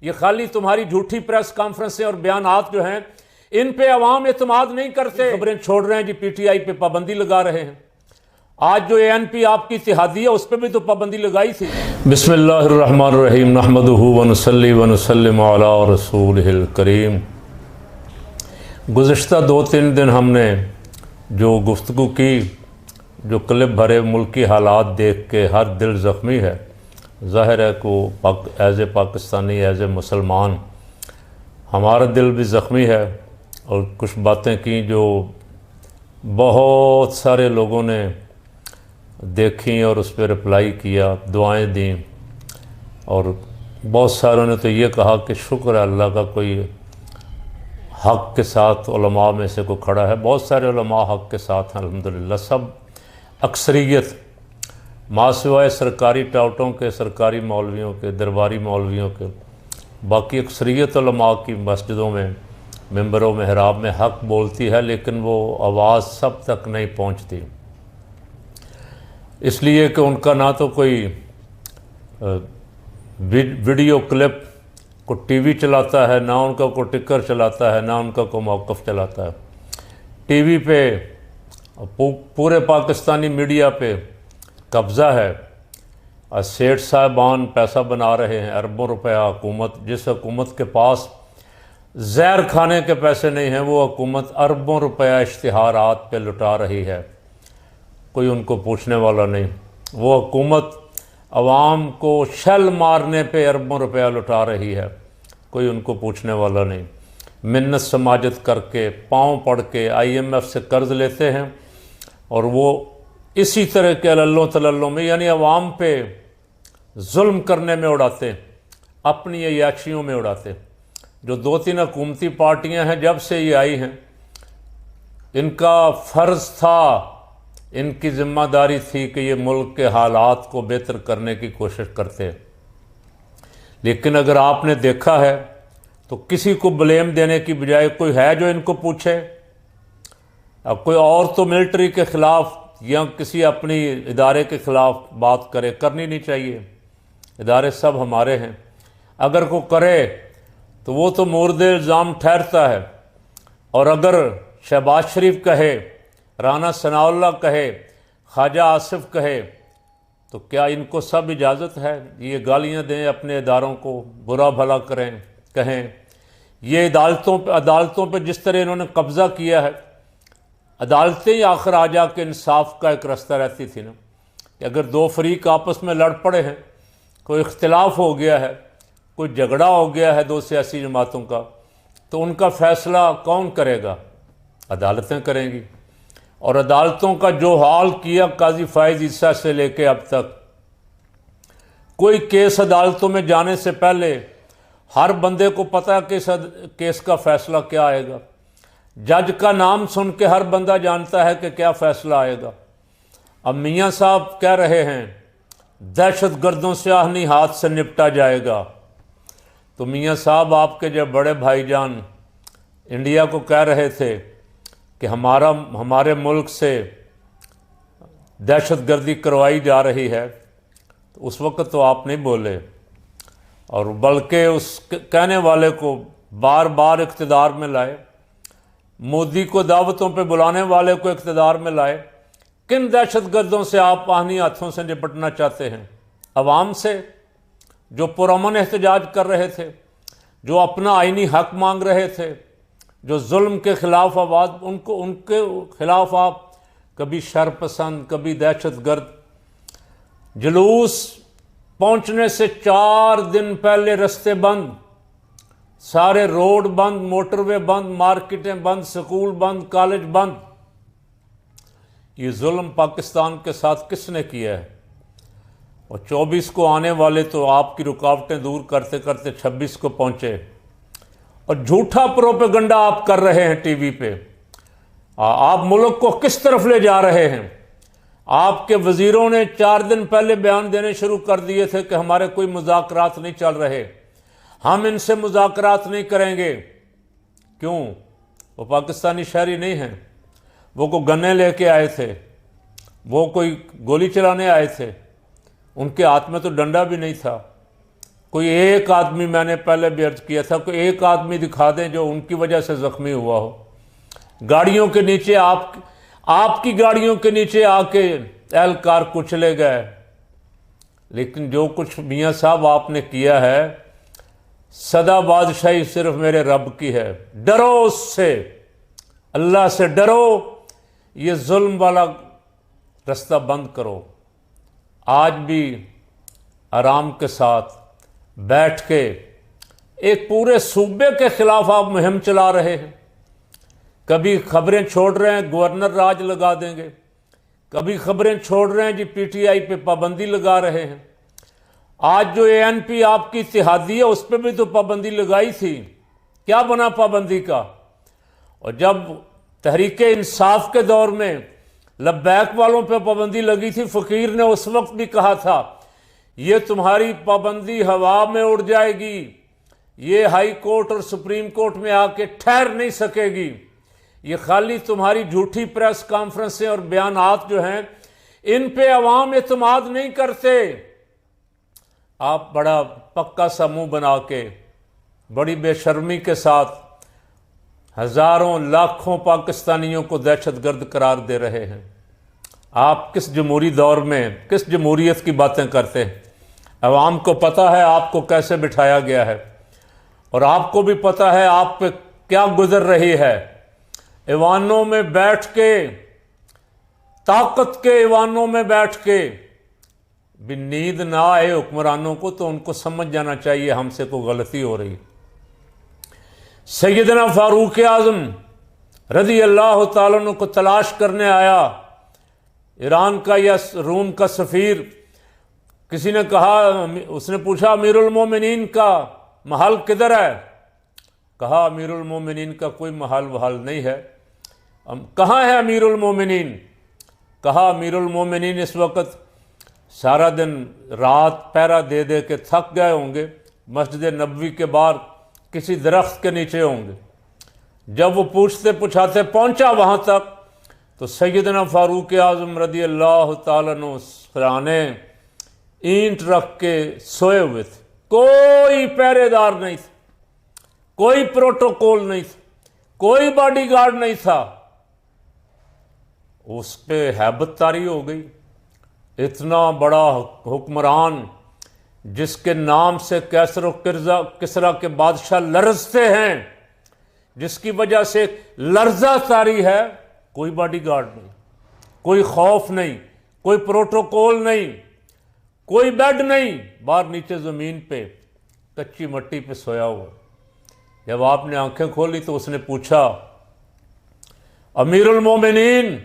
ये खाली तुम्हारी झूठी प्रेस कॉन्फ्रेंसें और बयानात जो हैं, इन पे अवाम एतमाद नहीं करते। खबरें छोड़ रहे हैं जी, पीटीआई पे पाबंदी लगा रहे हैं। आज जो एएनपी आपकी इत्तेहादी है, उस पर भी तो पाबंदी लगाई थी। बिस्मिल्लाहिर्रहमानिर्रहीम, नहमदुहु व नुसल्ली व नुसल्लिमु अला रसूलिहिल करीम। गुज़िश्ता 2-3 दिन हमने जो गुफ्तगू की, जो क्लिप भरे मुल्की हालात देख के हर दिल ज़ख्मी है। ज़ाहिर है को as a Pakistani, as a मुसलमान हमारा दिल भी ज़ख्मी है। और कुछ बातें की जो बहुत सारे लोगों ने देखी और उस पर रिप्लाई किया, दुआएं दी, और बहुत सारों ने तो ये कहा कि शुक्र है अल्लाह का कोई हक़ के साथ उलमा में से कोई खड़ा है। बहुत सारे उलमा हक़ के साथ हैं अल्हम्दुलिल्लाह। सब अक्सरियत मासिवाए सरकारी टाउटों के, सरकारी मौलवियों के, दरबारी मौलवियों के, बाकी अक्सरियत उलमा की मस्जिदों में, मिंबरों में, महराब में हक़ बोलती है, लेकिन वो आवाज़ सब तक नहीं पहुंचती। इसलिए कि उनका ना तो कोई वीडियो क्लिप को टीवी चलाता है, ना उनका कोई टिकर चलाता है, ना उनका कोई मौक़िफ़ चलाता है। टीवी पे पूरे पाकिस्तानी मीडिया पे कब्ज़ा है। सेठ साहबान पैसा बना रहे हैं, अरबों रुपया। हुकूमत, जिस हुकूमत के पास जहर खाने के पैसे नहीं हैं, वो हुकूमत अरबों रुपया इश्तिहारात पे लुटा रही है। कोई उनको पूछने वाला नहीं। वो हुकूमत अवाम को शल मारने पे अरबों रुपया लुटा रही है, कोई उनको पूछने वाला नहीं। मिन्नत समाजत करके, पाँव पड़ के IMF से कर्ज़ लेते हैं, और वो इसी तरह के अल्लों तल्लों में, यानी अवाम पे जुल्म करने में उड़ाते, अपनी अयाशियों में उड़ाते। जो 2-3 हुकूमती पार्टियां हैं, जब से ये आई हैं, इनका फ़र्ज़ था, इनकी ज़िम्मेदारी थी कि ये मुल्क के हालात को बेहतर करने की कोशिश करते। लेकिन अगर आपने देखा है तो किसी को ब्लेम देने की बजाय कोई है जो इनको पूछे। अब कोई और तो मिलिट्री के ख़िलाफ़ या किसी अपनी इदारे के ख़िलाफ़ बात करे, करनी नहीं चाहिए। इदारे सब हमारे हैं। अगर कोई करे तो वो तो मुर्दे इल्ज़ाम ठहरता है। और अगर शहबाज शरीफ कहे, राना सनाउल्लाह कहे, ख्वाजा आसिफ कहे, तो क्या इनको सब इजाज़त है ये गालियाँ दें, अपने इदारों को बुरा भला करें, कहें? ये अदालतों पे जिस तरह इन्होंने कब्ज़ा किया है, अदालतें ही आखिर आ जा के इंसाफ का एक रास्ता रहती थी ना। कि अगर दो फरीक आपस में लड़ पड़े हैं, कोई इख्तिलाफ हो गया है, कोई झगड़ा हो गया है दो सियासी जमातों का, तो उनका फ़ैसला कौन करेगा? अदालतें करेंगी। और अदालतों का जो हाल किया काजी फ़ाइज़ ईसा से लेके अब तक, कोई केस अदालतों में जाने से पहले हर बंदे को पता है कि इस केस का फ़ैसला क्या आएगा। जज का नाम सुन के हर बंदा जानता है कि क्या फ़ैसला आएगा। अब मियाँ साहब कह रहे हैं दहशत गर्दों से आहनी हाथ से निपटा जाएगा। तो मियाँ साहब, आपके जब बड़े भाईजान इंडिया को कह रहे थे कि हमारे मुल्क से दहशत गर्दी करवाई जा रही है, तो उस वक्त तो आप नहीं बोले, और बल्कि उस कहने वाले को बार बार इक़्तिदार में लाए। मोदी को दावतों पे बुलाने वाले को इक़्तिदार में लाए। किन दहशत गर्दों से आप आहनी हाथों से निपटना चाहते हैं? अवाम से, जो पुरअमन एहतजाज कर रहे थे, जो अपना आइनी हक मांग रहे थे, जो जुल्म के ख़िलाफ़ आवाज़, उनके ख़िलाफ़ आप कभी शरपसंद, कभी दहशत गर्द। जुलूस पहुँचने से 4 दिन पहले रास्ते बंद, सारे रोड बंद, मोटरवे बंद, मार्केटें बंद, स्कूल बंद, कॉलेज बंद। ये जुल्म पाकिस्तान के साथ किसने किया है? और 24 को आने वाले तो आपकी रुकावटें दूर करते करते 26 को पहुँचे। और झूठा प्रोपेगंडा आप कर रहे हैं टीवी पे। आप मुल्क को किस तरफ ले जा रहे हैं? आपके वज़ीरों ने 4 दिन पहले बयान देने शुरू कर दिए थे कि हमारे कोई मुज़ाकरात नहीं चल रहे, हम इनसे मुज़ाकरात नहीं करेंगे। क्यों? वो पाकिस्तानी शहरी नहीं हैं, वो कोई गन्ने लेके आए थे, वो कोई गोली चलाने आए थे, उनके हाथ में तो डंडा भी नहीं था। कोई एक आदमी, मैंने पहले भी अर्ज किया था, कोई एक आदमी दिखा दें जो उनकी वजह से ज़ख्मी हुआ हो। गाड़ियों के नीचे आपकी गाड़ियों के नीचे आके एहलकार कुचले गए। लेकिन जो कुछ मियाँ साहब आपने किया है, सदा बादशाही सिर्फ मेरे रब की है। डरो उससे, अल्लाह से डरो, ये जुल्म वाला रास्ता बंद करो। आज भी आराम के साथ बैठ के एक पूरे सूबे के खिलाफ आप मुहिम चला रहे हैं। कभी खबरें छोड़ रहे हैं गवर्नर राज लगा देंगे, कभी खबरें छोड़ रहे हैं जी पीटीआई पे पाबंदी लगा रहे हैं। आज जो एएनपी आपकी इत्तेहादी है उस पर भी तो पाबंदी लगाई थी, क्या बना पाबंदी का? और जब तहरीक इंसाफ के दौर में लब्बैक वालों पे पाबंदी लगी थी, फ़कीर ने उस वक्त भी कहा था ये तुम्हारी पाबंदी हवा में उड़ जाएगी, ये हाई कोर्ट और सुप्रीम कोर्ट में आके ठहर नहीं सकेगी, ये खाली तुम्हारी झूठी प्रेस कॉन्फ्रेंसें और बयानात जो हैं इन पे अवाम एतमाद नहीं करते। आप बड़ा पक्का सा मुंह बना के बड़ी बेशर्मी के साथ हज़ारों लाखों पाकिस्तानियों को दहशतगर्द करार दे रहे हैं। आप किस जमहूरी दौर में किस जमहूरियत की बातें करते हैं? अवाम को पता है आपको कैसे बिठाया गया है, और आपको भी पता है आप पे क्या गुजर रही है। ईवानों में बैठ के, ताकत के ईवानों में बैठ के भी नींद ना आए हुक्मरानों को, तो उनको समझ जाना चाहिए हमसे कोई गलती हो रही। सैयदना फारूक आज़म रज़ी अल्लाह तआला अन्हु को तलाश करने आया ईरान का या रूम का सफ़ीर। किसी ने कहा, उसने पूछा अमीरुल मोमिनीन का महल किधर है? कहा अमीरुल मोमिनीन का कोई महल वहल नहीं है। कहाँ है अमीरुल मोमिनीन? कहा अमीरुल मोमिनीन इस वक्त सारा दिन रात पहरा दे दे के थक गए होंगे, मस्जिद नबवी के बाहर किसी दरख्त के नीचे होंगे। जब वो पूछते पुछाते पहुंचा वहां तक, तो सैयदना फारूक आज़म रज़ी अल्लाह तआला अन्हु सराने ईंट रख के सोए हुए थे। कोई पहरेदार नहीं था, कोई प्रोटोकॉल नहीं था, कोई बॉडीगार्ड नहीं था। उस पे हैबत तारी हो गई। इतना बड़ा हुक्मरान जिसके नाम से कैसर और किसरा के बादशाह लरजते हैं, जिसकी वजह से लर्जा तारी है, कोई बॉडीगार्ड नहीं, कोई खौफ नहीं, कोई प्रोटोकॉल नहीं, कोई बेड नहीं, बाहर नीचे ज़मीन पे कच्ची मट्टी पे सोया हुआ। जब आपने आंखें खोली तो उसने पूछा अमीरुल मोमिनीन,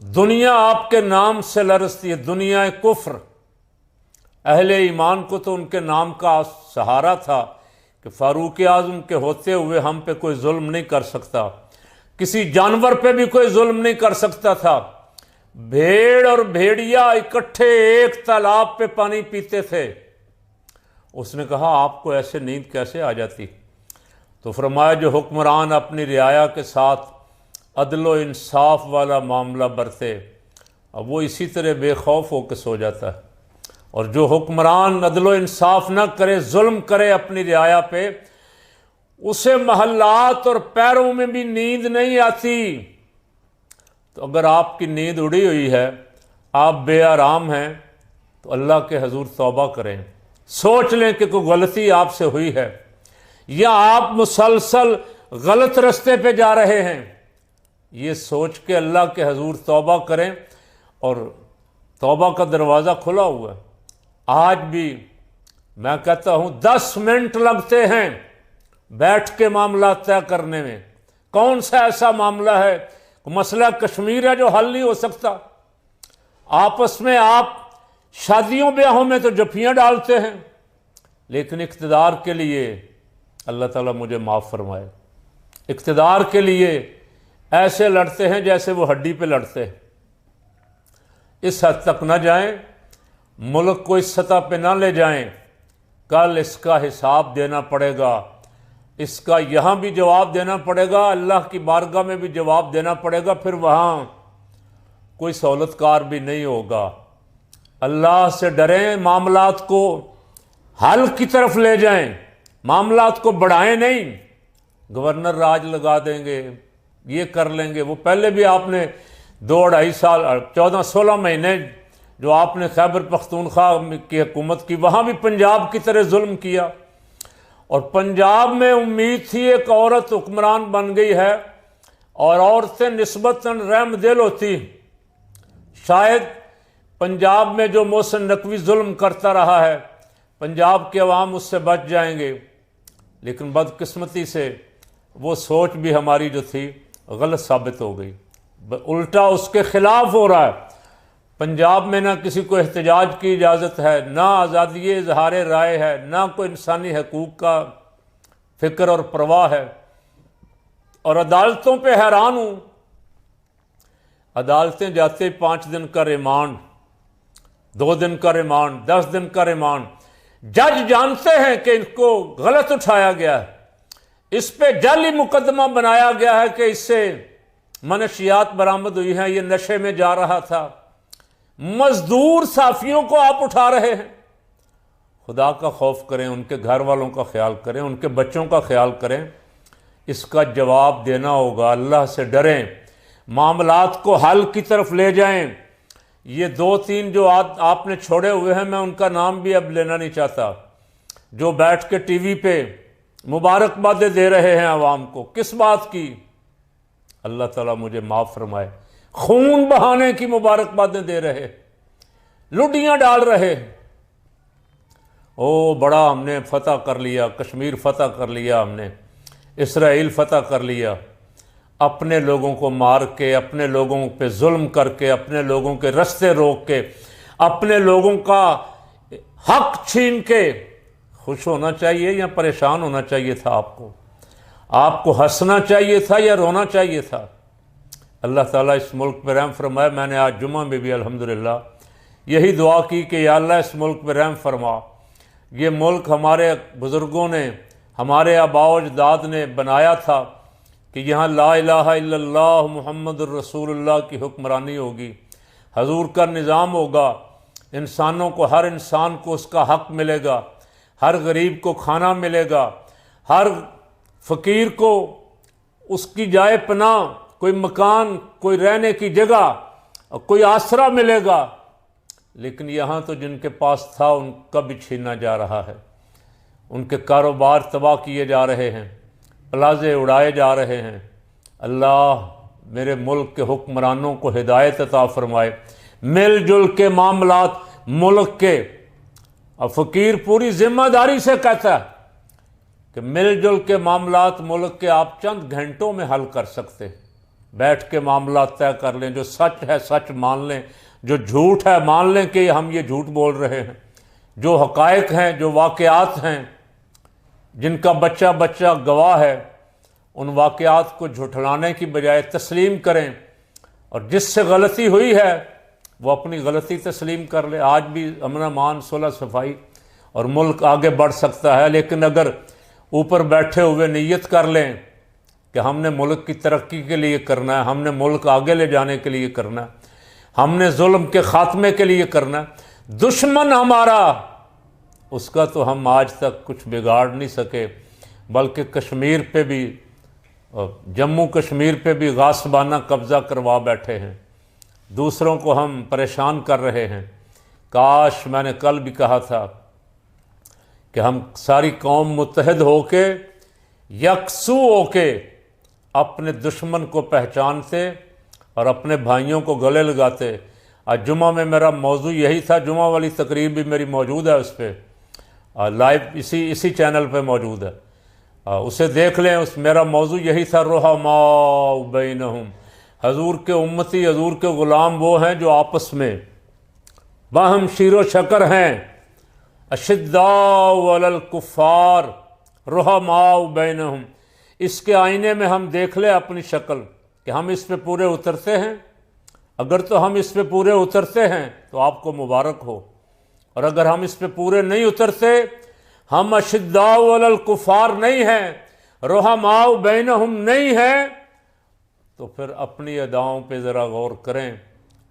दुनिया आपके नाम से लरजती है, दुनिया कुफ्र। अहले ईमान को तो उनके नाम का सहारा था कि फारूक आज़म के होते हुए हम पे कोई जुल्म नहीं कर सकता, किसी जानवर पे भी कोई जुल्म नहीं कर सकता था। भेड़ और भेड़िया इकट्ठे एक तालाब पे पानी पीते थे। उसने कहा आपको ऐसे नींद कैसे आ जाती? तो फरमाया जो हुक्मरान अपनी रियाया के साथ अदलो इंसाफ वाला मामला बरते, अब वो इसी तरह बेखौफ होकर सो जाता है। और जो हुक्मरान अदलो इंसाफ ना करे, जुल्म करे अपनी रियाया पे, उसे महल्लात और पैरों में भी नींद नहीं आती। तो अगर आपकी नींद उड़ी हुई है, आप बेआराम हैं, तो अल्लाह के हजूर तौबा करें, सोच लें कि कोई गलती आपसे हुई है या आप मुसलसल गलत रास्ते पे जा रहे हैं। ये सोच के अल्लाह के हजूर तौबा करें, और तौबा का दरवाज़ा खुला हुआ है। आज भी मैं कहता हूँ 10 मिनट लगते हैं बैठ के मामला तय करने में। कौन सा ऐसा मामला है, मसला कश्मीर है जो हल नहीं हो सकता? आपस में आप शादियों ब्याहों में तो जफियाँ डालते हैं, लेकिन इक़्तिदार के लिए, अल्लाह ताला मुझे माफ़ फरमाए, इक़्तिदार के लिए ऐसे लड़ते हैं जैसे वो हड्डी पे लड़ते हैं। इस हद तक ना जाएं, मुल्क को इस सतह पे ना ले जाएं। कल इसका हिसाब देना पड़ेगा, इसका यहाँ भी जवाब देना पड़ेगा, अल्लाह की बारगाह में भी जवाब देना पड़ेगा। फिर वहाँ कोई सहूलतकार भी नहीं होगा। अल्लाह से डरें, मामलात को हल की तरफ ले जाएं, मामलात को बढ़ाएं नहीं। गवर्नर राज लगा देंगे, ये कर लेंगे। वो पहले भी आपने 2-2.5 साल 14-16 महीने जो आपने खैबर पख्तूनख्वा की हुकूमत की, वहाँ भी पंजाब की तरह जुल्म किया। और पंजाब में उम्मीद थी एक औरत हुक्मरान बन गई है और औरतें निस्बतन रहमदिल होती, शायद पंजाब में जो मोहसिन नकवी जुल्म करता रहा है पंजाब के अवाम उससे बच जाएंगे। लेकिन बदकिस्मती से वो सोच भी हमारी जो थी गलत साबित हो गई, उल्टा उसके खिलाफ हो रहा है। पंजाब में ना किसी को एहतजाज की इजाज़त है, ना आज़ादी इजहार राय है, ना कोई इंसानी हकूक़ का फ़िक्र और परवाह है। और अदालतों पे हैरान हूँ, अदालतें जाते 5 दिन का रिमांड, 2 दिन का रिमांड, 10 दिन का रिमांड। जज जानते हैं कि इनको गलत उठाया गया है, इस पे जाली मुकदमा बनाया गया है कि इससे मनशियात बरामद हुई हैं, ये नशे में जा रहा था। मजदूर साफियों को आप उठा रहे हैं। खुदा का खौफ करें, उनके घर वालों का ख्याल करें, उनके बच्चों का ख्याल करें। इसका जवाब देना होगा। अल्लाह से डरें, मामलात को हल की तरफ ले जाएं। ये 2-3 जो आपने छोड़े हुए हैं, मैं उनका नाम भी अब लेना नहीं चाहता, जो बैठ के टीवी पे मुबारकबादें दे रहे हैं आवाम को। किस बात की? अल्लाह ताला मुझे माफ़ फरमाए। खून बहाने की मुबारकबादें दे रहे, लुडियां डाल रहे। ओ बड़ा हमने फतह कर लिया, कश्मीर फतह कर लिया, हमने इसराइल फतह कर लिया। अपने लोगों को मार के, अपने लोगों पे जुल्म करके, अपने लोगों के रास्ते रोक के, अपने लोगों का हक छीन के खुश होना चाहिए या परेशान होना चाहिए था? आपको हंसना चाहिए था या रोना चाहिए था? अल्लाह ताला इस मुल्क पर रहम फरमाए। मैंने आज जुम्मा में भी अल्हम्दुलिल्लाह यही दुआ की कि या अल्लाह इस मुल्क पर रहम फरमा। ये मुल्क हमारे बुज़ुर्गों ने, हमारे आबाओ अजदाद ने बनाया था कि यहाँ ला इलाहा इल्लल्लाह मुहम्मदुर रसूलुल्लाह की हुक्मरानी होगी, हजूर का निज़ाम होगा, इंसानों को, हर इंसान को उसका हक मिलेगा, हर गरीब को खाना मिलेगा, हर फ़कीर को उसकी जाए पनाह, कोई मकान, कोई रहने की जगह, कोई आसरा मिलेगा। लेकिन यहाँ तो जिनके पास था उनका भी छीना जा रहा है, उनके कारोबार तबाह किए जा रहे हैं, प्लाजे उड़ाए जा रहे हैं। अल्लाह मेरे मुल्क के हुक्मरानों को हिदायत अता फरमाए, मिलजुल के मामलात मुल्क के। और फ़कीर पूरी जिम्मेदारी से कहता है कि मिलजुल के मामलात मुल्क के आप चंद घंटों में हल कर सकते हैं। बैठ के मामला तय कर लें, जो सच है सच मान लें, जो झूठ है मान लें कि हम ये झूठ बोल रहे हैं। जो हकायक हैं, जो वाक़यात हैं, जिनका बच्चा बच्चा गवाह है, उन वाक़यात को झुठलाने की बजाय तस्लीम करें। और जिससे गलती हुई है वो अपनी गलती तस्लीम कर ले। आज भी अमन अमान, सुलह सफाई और मुल्क आगे बढ़ सकता है। लेकिन अगर ऊपर बैठे हुए नियत कर लें कि हमने मुल्क की तरक्की के लिए करना है, हमने मुल्क आगे ले जाने के लिए करना है, हमने जुल्म के ख़ात्मे के लिए करना है, दुश्मन हमारा, उसका तो हम आज तक कुछ बिगाड़ नहीं सके। बल्कि कश्मीर पे भी, जम्मू कश्मीर पे भी गासबाना कब्ज़ा करवा बैठे हैं, दूसरों को हम परेशान कर रहे हैं। काश, मैंने कल भी कहा था कि हम सारी कौम मुत्तहद होके, यकसू होके अपने दुश्मन को पहचानते और अपने भाइयों को गले लगाते। आज जुमा में मेरा मौजू यही था, जुमा वाली तकरीर भी मेरी मौजूद है, उस पर लाइव इसी चैनल पे मौजूद है, उसे देख लें। मेरा मौजू यही था, रुहमाउ बैनहुम। हजूर के उम्मती, हजूर के ग़ुलाम वो हैं जो आपस में बाहम शीरो शकर हैं, अशिद्दाउ अलल कुफ़ार रुहमाउ बैनहुम। इसके आईने में हम देख लें अपनी शक्ल कि हम इस पे पूरे उतरते हैं। अगर तो हम इस पे पूरे उतरते हैं तो आपको मुबारक हो, और अगर हम इस पे पूरे नहीं उतरते, हम अशिद्दाउ अलल कुफ़ार नहीं हैं, रुहमाउ बैनहुम नहीं हैं, तो फिर अपनी अदाओं पे ज़रा गौर करें।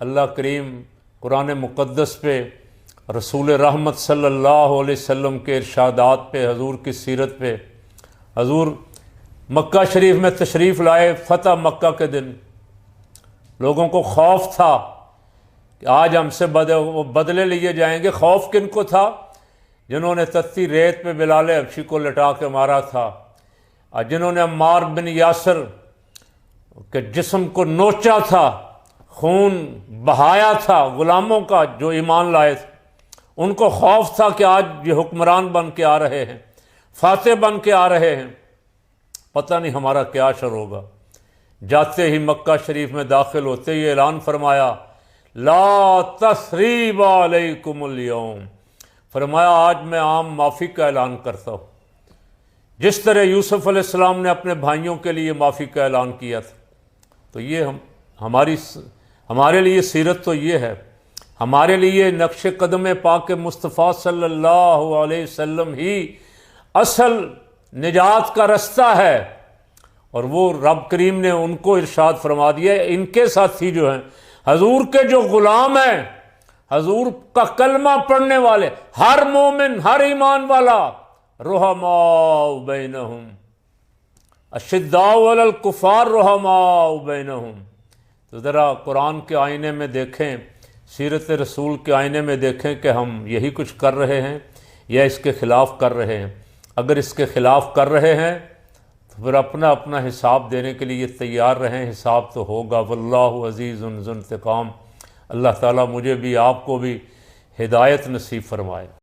अल्लाह करीम कुरान मुक़द्दस पे रसूल रहमत सल्लल्लाहु अलैहि वसल्लम के इरशादात पे, हजूर की सीरत पे। हजूर मक्का शरीफ में तशरीफ़ लाए फ़तह मक्का के दिन, लोगों को खौफ था कि आज हमसे बदले लिए जाएंगे। खौफ किन को था? जिन्होंने तत्ती रेत पे बिलाल हबशी को लटा के मारा था, और जिन्होंने अम्मार बिन यासर के जिस्म को नोचा था, खून बहाया था गुलामों का जो ईमान लाए थे। उनको खौफ था कि आज ये हुक्मरान बन के आ रहे हैं, फातेह बन के आ रहे हैं, पता नहीं हमारा क्या असर होगा। जाते ही मक्का शरीफ में दाखिल होते ही ऐलान फरमाया, ला तस्रीब अलैकुमुल यौम, फरमाया आज मैं आम माफ़ी का ऐलान करता हूँ। जिस तरह यूसुफ अलैहिस्सलाम ने अपने भाइयों के लिए माफ़ी का ऐलान किया था, तो ये हमारे लिए सीरत तो ये है, हमारे लिए नक्श कदम पाक मुस्तफ़ा सल्लल्लाहु अलैहि वसल्लम ही असल निजात का रास्ता है। और वो रब करीम ने उनको इरशाद फरमा दिया, इनके साथी जो हैं, हजूर के जो गुलाम हैं, हजूर का कलमा पढ़ने वाले, हर मोमिन, हर ईमान वाला, रुहमाउ बैनहुम, अशिद्दाउ अलल कुफार रुहमाउ बैनहुम। तो ज़रा कुरान के आईने में देखें, सीरत रसूल के आईने में देखें कि हम यही कुछ कर रहे हैं या इसके ख़िलाफ़ कर रहे हैं। अगर इसके ख़िलाफ़ कर रहे हैं तो फिर अपना अपना हिसाब देने के लिए तैयार रहें, हिसाब तो होगा। वल्लाहु अज़ीज़ुन ज़ुल इंतिक़ाम। अल्लाह ताला मुझे भी आपको भी हिदायत नसीब फरमाए।